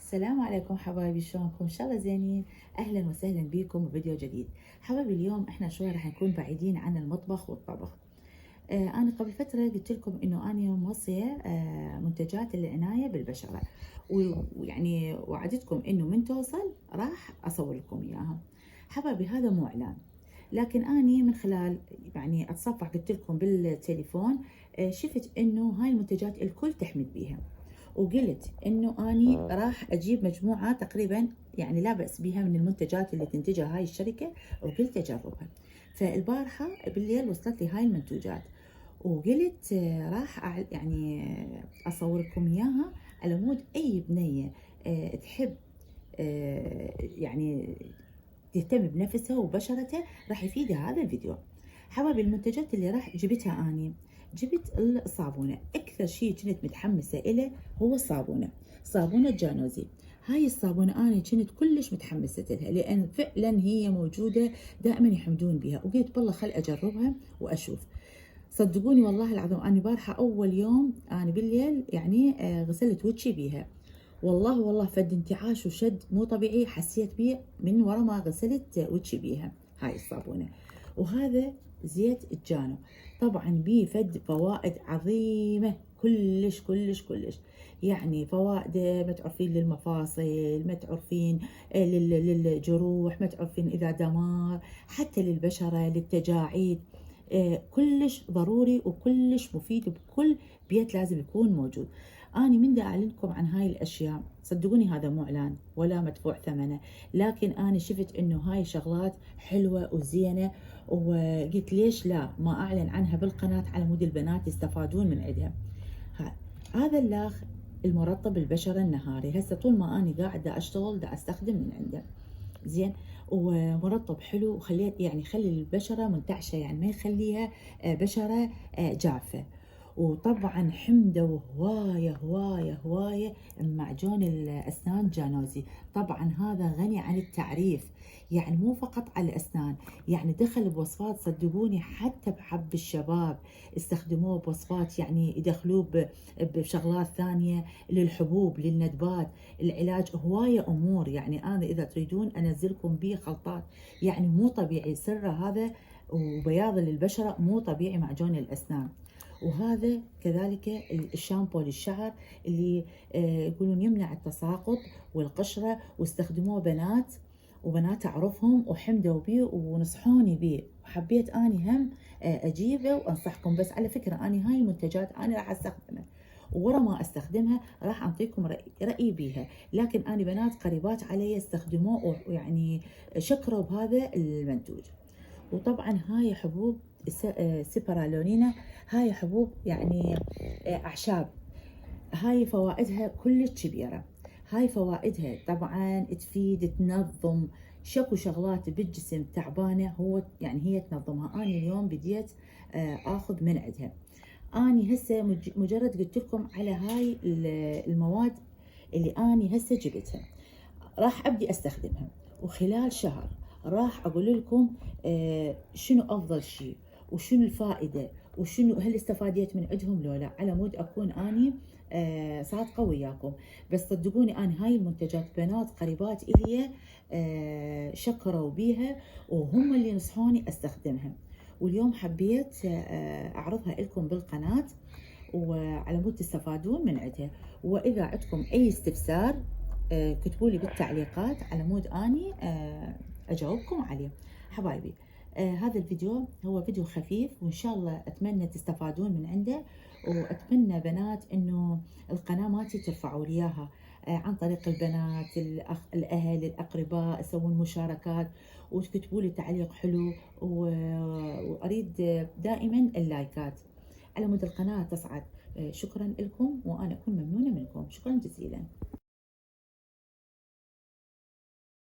السلام عليكم حبايبي، شلونكم؟ ان شاء الله زينين. اهلا وسهلا بكم بفيديو جديد. حبايبي اليوم احنا شوي راح نكون بعيدين عن المطبخ والطبخ. انا قبل فتره قلت لكم انه انا موصيه منتجات العنايه بالبشره، ويعني وعدتكم انه من توصل راح اصور لكم اياها. حبايبي هذا مو اعلان، لكن اني من خلال يعني اتصفح قلت لكم بالتليفون، شفت انه هاي المنتجات الكل تحمد بيها، وقلت انه اني راح اجيب مجموعه تقريبا يعني لا باس بها من المنتجات اللي تنتجها هاي الشركه، وقلت اجربها. فالبارحه بالليل وصلت لي هاي المنتوجات، وقلت راح يعني اصور لكم اياها على مود اي بنيه تحب يعني تهتم بنفسها وبشرتها راح يفيدها هذا الفيديو. حبايبي المنتجات اللي راح جبتها اني، جبت الصابونه. اكثر شيء كنت متحمسه له هو الصابونه، صابونه جانوزي. هاي الصابونه انا كنت كلش متحمسه لها لان فعلا هي موجوده دائما يحمدون بها، وقلت بالله خل اجربها واشوف. صدقوني والله العظيم انا بارحه اول يوم انا بالليل يعني غسلت وجهي بيها، والله فد انتعاش وشد مو طبيعي حسيت بيه من ورا ما غسلت وجهي بيها هاي الصابونه. وهذا زيت الجانو، طبعا بيه فد فوائد عظيمه كلش. يعني فوائده ما تعرفين للمفاصل، ما تعرفين للجروح، ما تعرفين اذا دمار، حتى للبشره للتجاعيد. كلش ضروري وكلش مفيد، بكل بيت لازم يكون موجود. أنا من دا أعلنكم عن هاي الأشياء، صدقوني هذا مو إعلان ولا مدفوع ثمنه، لكن أنا شفت إنه هاي شغلات حلوة وزينة، وقلت ليش لا ما أعلن عنها بالقناة على مود البنات يستفادون من عندها. هذا اللاخ المرطب البشرة النهاري، هسه طول ما أنا قاعدة أشتغل دا أستخدم من عنده. زين، ومرطب حلو، وخليت يعني خلي البشرة منتعشة، يعني ما يخليها بشرة جافة. وطبعا حمده هواية معجون الأسنان جانوزي. طبعا هذا غني عن التعريف، يعني مو فقط على الأسنان، يعني دخل بوصفات صدقوني حتى بحب الشباب استخدموه بوصفات، يعني يدخلوه بشغلات ثانية للحبوب للندبات العلاج، هواية أمور. يعني أنا إذا تريدون أنزلكم به خلطات يعني مو طبيعي سر هذا، وبياض للبشرة مو طبيعي معجون الأسنان. وهذا كذلك الشامبو للشعر اللي يقولون يمنع التساقط والقشرة، واستخدموه بنات وبنات أعرفهم وحمدوا بيه ونصحوني بيه، وحبيت أني هم أجيبه وأنصحكم. بس على فكرة أني هاي المنتجات أنا راح أستخدمها، ورا ما استخدمها راح اعطيكم رأيي بيها، لكن انا بنات قريبات علي استخدموه ويعني شكروا بهذا المنتوج. وطبعا هاي حبوب سيبرالونينا، هاي حبوب يعني اعشاب، هاي فوائدها كلش كبيرة. هاي فوائدها طبعا تفيد تنظم شكو شغلات بالجسم تعبانة، هو يعني هي تنظمها. أنا اليوم بديت آخذ من عندها. أني هسه مجرد قلت لكم على هاي المواد اللي أني هسه جبتها، راح أبدي أستخدمها، وخلال شهر راح أقول لكم شنو أفضل شيء وشنو الفائدة وشنو هل استفاديت من عندهم لو لا، على مود أكون أني صادقة وياكم. بس صدقوني أنا هاي المنتجات بنات قريبات إلي شكروا بيها، وهم اللي نصحوني أستخدمها، واليوم حبيت أعرضها لكم بالقناة وعلى مود تستفادون من عندها. وإذا عندكم أي استفسار كتبوا لي بالتعليقات على مود أني أجاوبكم عليه. حبايبي هذا الفيديو هو فيديو خفيف، وإن شاء الله أتمنى تستفادون من عنده، وأتمنى بنات إنه القناة مالتي ترفعوا لي إياها عن طريق البنات الأهل الأقرباء، يسوون مشاركات وتكتبوا لي تعليق حلو، وأريد دائما اللايكات على مود القناة تصعد. شكرا لكم، وأنا أكون ممنونة منكم، شكرا جزيلا.